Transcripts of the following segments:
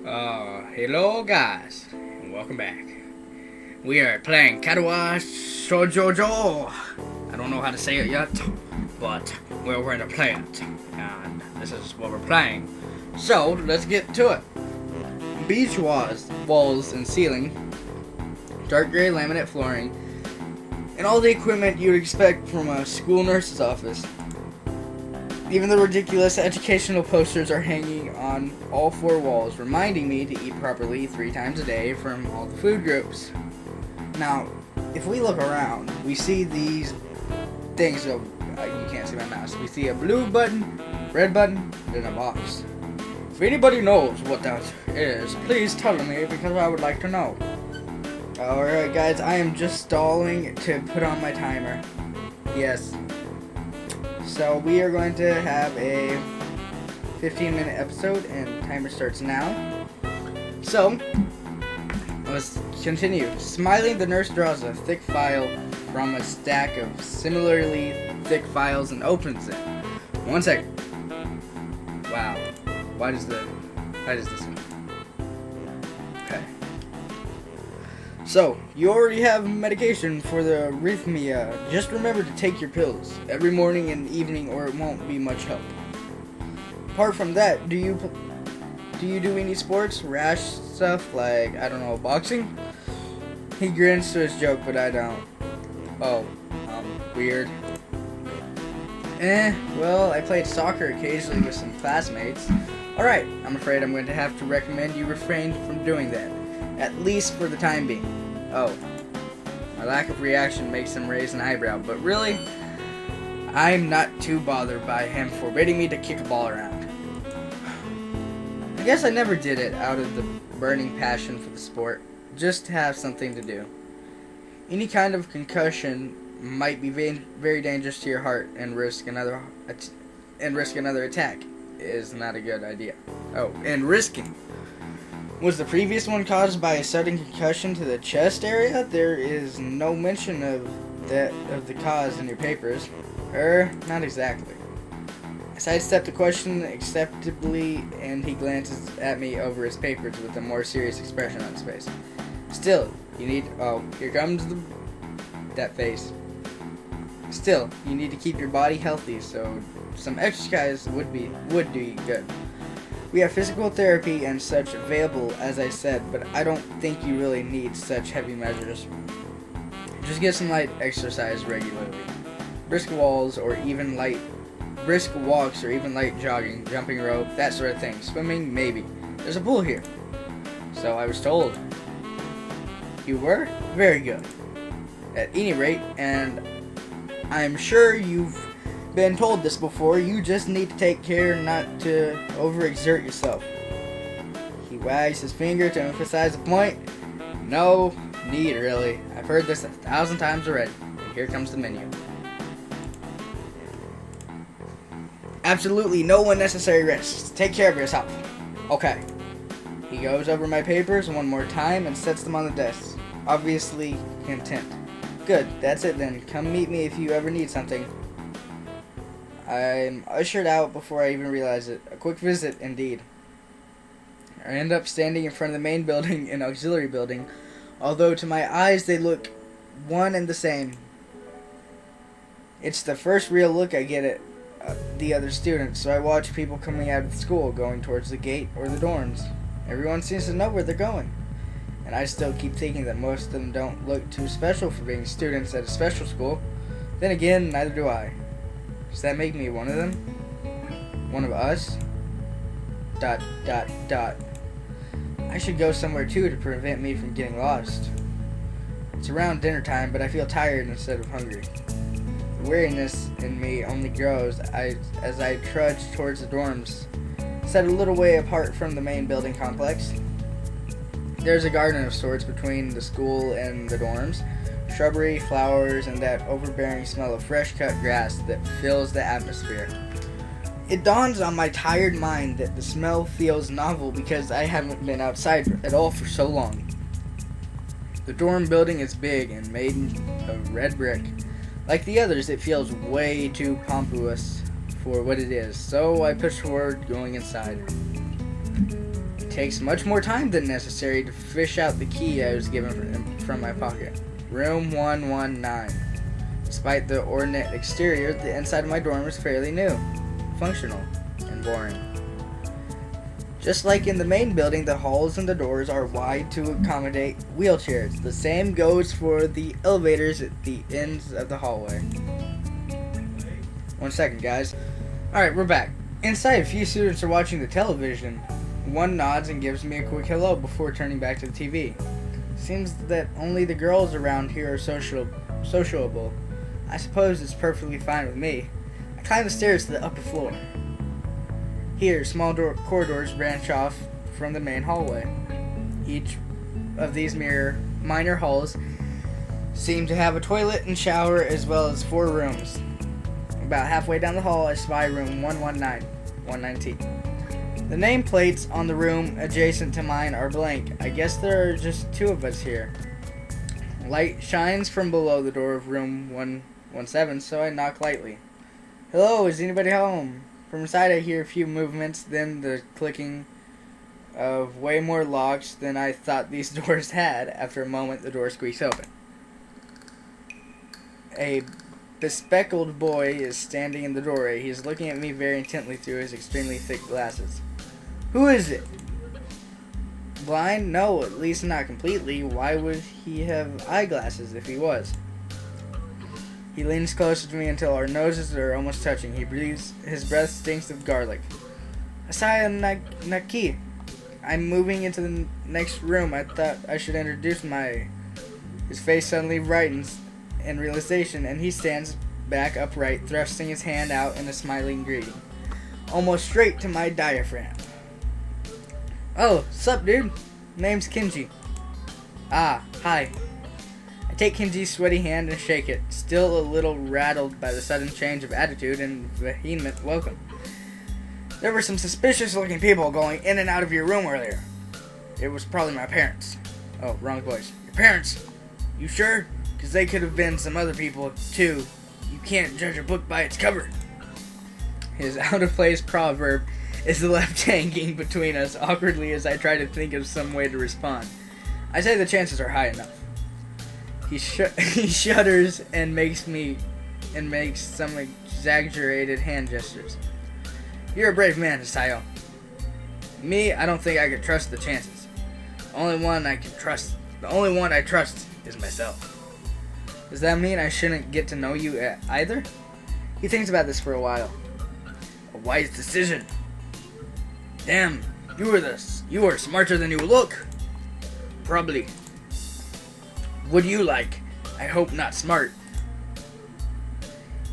Hello guys, and welcome back. We are playing Katawa Shoujo. I don't know how to say it yet, but we're going to play it, and this is what we're playing. So, let's get to it. Beach walls and ceiling, dark gray laminate flooring, and all the equipment you'd expect from a school nurse's office. Even the ridiculous educational posters are hanging on all four walls, reminding me to eat properly 3 times a day from all the food groups. Now, if we look around, we see these things of, you can't see my mouse, we see a blue button, red button, and a box. If anybody knows what that is, please tell me because I would like to know. Alright guys, I am just stalling to put on my timer. Yes. So we are going to have a 15-minute episode, and timer starts now. So, let's continue. Smiling, the nurse draws a thick file from a stack of similarly thick files and opens it. 1 second. Wow. Why does this? Okay. So, you already have medication for the arrhythmia. Just remember to take your pills every morning and evening, or it won't be much help. Apart from that, do you do any sports, rash stuff like, I don't know, boxing? He grins to his joke, but I don't. Oh, weird. Well, I played soccer occasionally with some classmates. Alright, I'm afraid I'm going to have to recommend you refrain from doing that. At least for the time being. Oh. My lack of reaction makes him raise an eyebrow, but really, I'm not too bothered by him forbidding me to kick a ball around. I guess I never did it out of the burning passion for the sport, just to have something to do. Any kind of concussion might be very dangerous to your heart, and risk another attack is not a good idea. Oh, and risking. Was the previous one caused by a sudden concussion to the chest area? There is no mention of the cause in your papers. Not exactly. I sidestep the question acceptably, and he glances at me over his papers with a more serious expression on his face. Still, you need... Oh, here comes that face. Still, you need to keep your body healthy, so some exercise would do you good. We have physical therapy and such available, as I said, but I don't think you really need such heavy measures. Just get some light exercise regularly. Brisk walks or even light jogging, jumping rope, that sort of thing. Swimming, maybe. There's a pool here. So I was told. You were? Very good. At any rate, and I'm sure you've been told this before, you just need to take care not to overexert yourself. He wags his finger to emphasize the point. No need, really. I've heard this 1,000 times already. And here comes the menu. Absolutely no unnecessary risks. Take care of yourself. Okay. He goes over my papers one more time and sets them on the desk. Obviously content. Good, that's it then. Come meet me if you ever need something. I'm ushered out before I even realize it. A quick visit, indeed. I end up standing in front of the main building and auxiliary building, although to my eyes they look one and the same. It's the first real look I get at the other students, so I watch people coming out of school, going towards the gate or the dorms. Everyone seems to know where they're going, and I still keep thinking that most of them don't look too special for being students at a special school. Then again, neither do I. Does that make me one of them? One of us? ... I should go somewhere too to prevent me from getting lost. It's around dinner time, but I feel tired instead of hungry. The weariness in me only grows as I trudge towards the dorms, set a little way apart from the main building complex. There's a garden of sorts between the school and the dorms. Shrubbery, flowers, and that overbearing smell of fresh-cut grass that fills the atmosphere. It dawns on my tired mind that the smell feels novel because I haven't been outside at all for so long. The dorm building is big and made of red brick. Like the others, it feels way too pompous for what it is, so I push forward, going inside. takes much more time than necessary to fish out the key I was given from my pocket. Room 119. Despite the ornate exterior, the inside of my dorm is fairly new, functional, and boring. Just like in the main building, the halls and the doors are wide to accommodate wheelchairs. The same goes for the elevators at the ends of the hallway. 1 second, guys. Alright, we're back. Inside, a few students are watching the television. One nods and gives me a quick hello before turning back to the TV. Seems that only the girls around here are sociable. I suppose it's perfectly fine with me. I climb the stairs to the upper floor. Here, small corridors branch off from the main hallway. Each of these minor halls seem to have a toilet and shower as well as 4 rooms. About halfway down the hall, I spy room 119. The nameplates on the room adjacent to mine are blank. I guess there are just 2 of us here. Light shines from below the door of room 117, so I knock lightly. Hello, is anybody home? From inside I hear a few movements, then the clicking of way more locks than I thought these doors had. After a moment, the door squeaks open. A bespectacled boy is standing in the doorway. He is looking at me very intently through his extremely thick glasses. Who is it? Blind? No, at least not completely. Why would he have eyeglasses if he was? He leans closer to me until our noses are almost touching. He breathes. His breath stinks of garlic. Asaya Naki. I'm moving into the next room. I thought I should introduce His face suddenly brightens in realization, and he stands back upright, thrusting his hand out in a smiling greeting, almost straight to my diaphragm. Oh, sup, dude? Name's Kenji. Ah, hi. I take Kenji's sweaty hand and shake it, still a little rattled by the sudden change of attitude and vehement welcome. There were some suspicious-looking people going in and out of your room earlier. It was probably my parents. Oh, wrong voice. Your parents? You sure? Because they could have been some other people, too. You can't judge a book by its cover. His out-of-place proverb is left hanging between us awkwardly as I try to think of some way to respond. I say the chances are high enough. He shudders and makes some exaggerated hand gestures. You're a brave man, Hisayo. Me, I don't think I could trust the chances. The only one I trust is myself. Does that mean I shouldn't get to know you either? He thinks about this for a while. A wise decision. Damn, you are smarter than you look. Probably. What do you like? I hope not smart.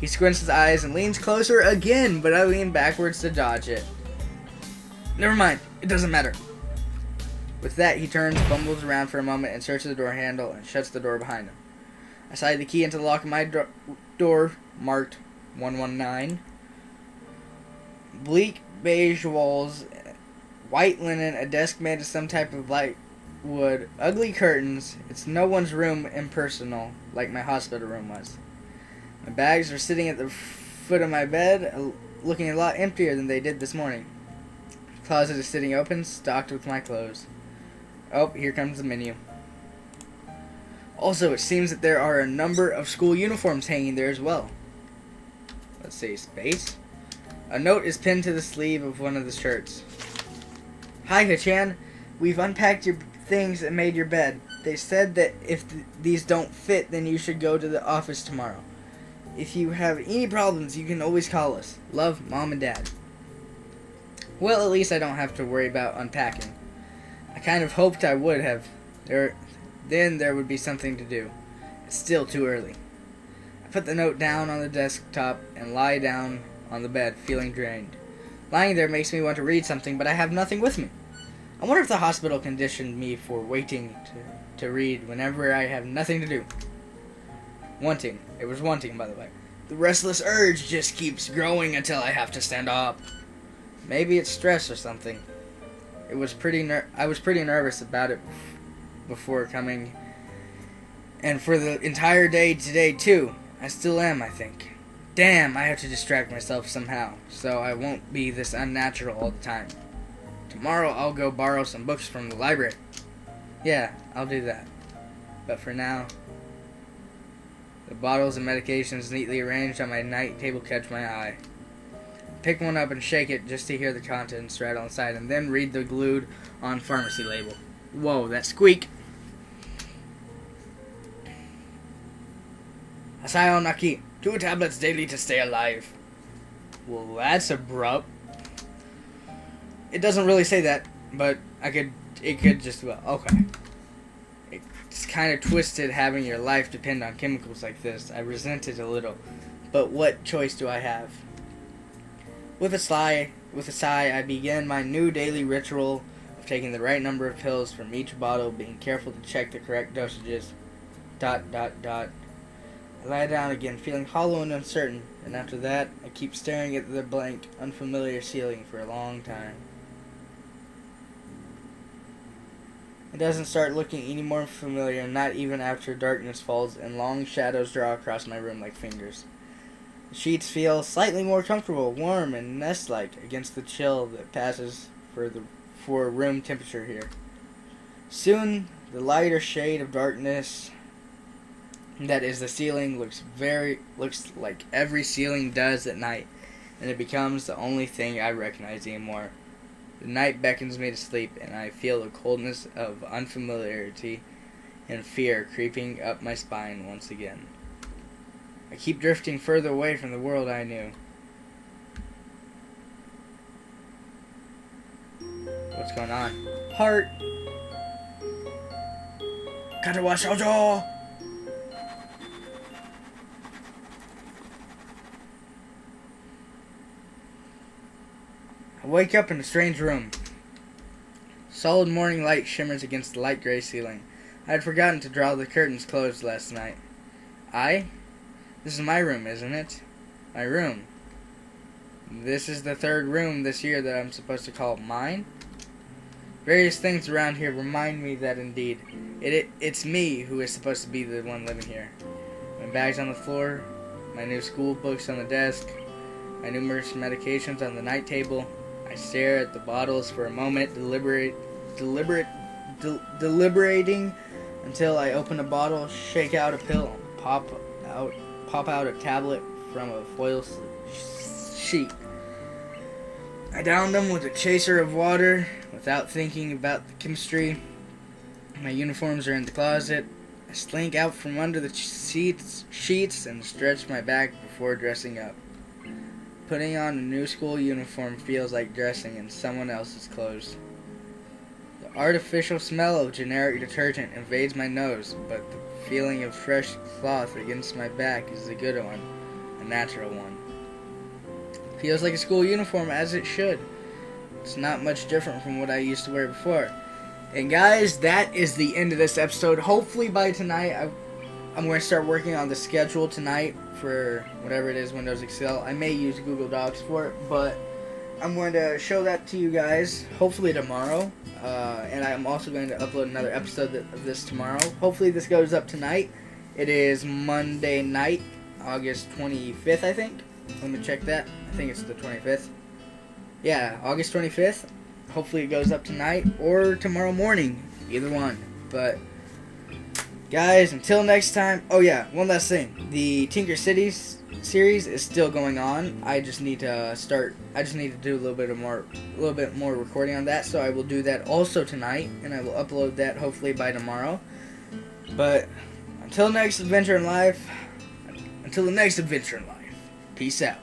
He squints his eyes and leans closer again, but I lean backwards to dodge it. Never mind, it doesn't matter. With that, he turns, fumbles around for a moment, and searches the door handle and shuts the door behind him. I slide the key into the lock of my door, marked 119. Bleak beige walls, white linen, a desk made of some type of light wood, ugly curtains. It's no one's room impersonal, like my hospital room was. My bags are sitting at the foot of my bed, looking a lot emptier than they did this morning. The closet is sitting open, stocked with my clothes. Oh, here comes the menu. Also, it seems that there are a number of school uniforms hanging there as well. Let's see, space. A note is pinned to the sleeve of one of the shirts. Hi, Hachan. We've unpacked your things and made your bed. They said that if these don't fit, then you should go to the office tomorrow. If you have any problems, you can always call us. Love, Mom and Dad. Well, at least I don't have to worry about unpacking. I kind of hoped I would have. Then there would be something to do. It's still too early. I put the note down on the desktop and lie down on the bed, feeling drained. Lying there makes me want to read something, but I have nothing with me. I wonder if the hospital conditioned me for waiting to read whenever I have nothing to do. Wanting. It was wanting, by the way. The restless urge just keeps growing until I have to stand up. Maybe it's stress or something. I was pretty nervous about it before coming, and for the entire day today too. I still am, I think. Damn, I have to distract myself somehow, so I won't be this unnatural all the time. Tomorrow I'll go borrow some books from the library. Yeah, I'll do that. But for now, the bottles and medications neatly arranged on my night table catch my eye. Pick one up and shake it just to hear the contents rattle inside, and then read the glued on pharmacy label. Whoa, that squeak! Asayo Naki, 2 tablets daily to stay alive. Well, that's abrupt. It doesn't really say that, but it could just, well, okay. It's kind of twisted having your life depend on chemicals like this. I resent it a little, but what choice do I have? With a sigh, I begin my new daily ritual of taking the right number of pills from each bottle, being careful to check the correct dosages. ... I lie down again, feeling hollow and uncertain, and after that, I keep staring at the blank, unfamiliar ceiling for a long time. It doesn't start looking any more familiar, not even after darkness falls and long shadows draw across my room like fingers. The sheets feel slightly more comfortable, warm, and nest-like against the chill that passes for room temperature here. Soon, the lighter shade of darkness that is the ceiling looks like every ceiling does at night, and it becomes the only thing I recognize anymore. The night beckons me to sleep, and I feel the coldness of unfamiliarity and fear creeping up my spine once again. I keep drifting further away from the world I knew. What's going on? Heart! Katawa Shoujo! I wake up in a strange room. Solid morning light shimmers against the light gray ceiling. I had forgotten to draw the curtains closed last night. This is my room, isn't it? My room. This is the 3rd room this year that I'm supposed to call mine. Various things around here remind me that indeed, it's me who is supposed to be the one living here. My bag's on the floor, my new school books on the desk, my numerous medications on the night table. I stare at the bottles for a moment, deliberating until I open a bottle, shake out a pill, pop out a tablet from a foil sheet. I down them with a chaser of water without thinking about the chemistry. My uniforms are in the closet. I slink out from under the sheets and stretch my back before dressing up. Putting on a new school uniform feels like dressing in someone else's clothes. The artificial smell of generic detergent invades my nose, but the feeling of fresh cloth against my back is a good one, a natural one. Feels like a school uniform, as it should. It's not much different from what I used to wear before. And guys, that is the end of this episode. Hopefully by tonight, I'm going to start working on the schedule tonight for whatever it is, Windows Excel. I may use Google Docs for it, but I'm going to show that to you guys hopefully tomorrow. And I'm also going to upload another episode of this tomorrow. Hopefully this goes up tonight. It is Monday night, August 25th, I think. Let me check that. I think it's the 25th. Yeah, August 25th. Hopefully it goes up tonight or tomorrow morning. Either one. But guys, until next time. Oh yeah, one last thing. The Tinker City series is still going on. I just need to do a little bit more recording on that. So I will do that also tonight, and I will upload that hopefully by tomorrow. But until the next adventure in life, peace out.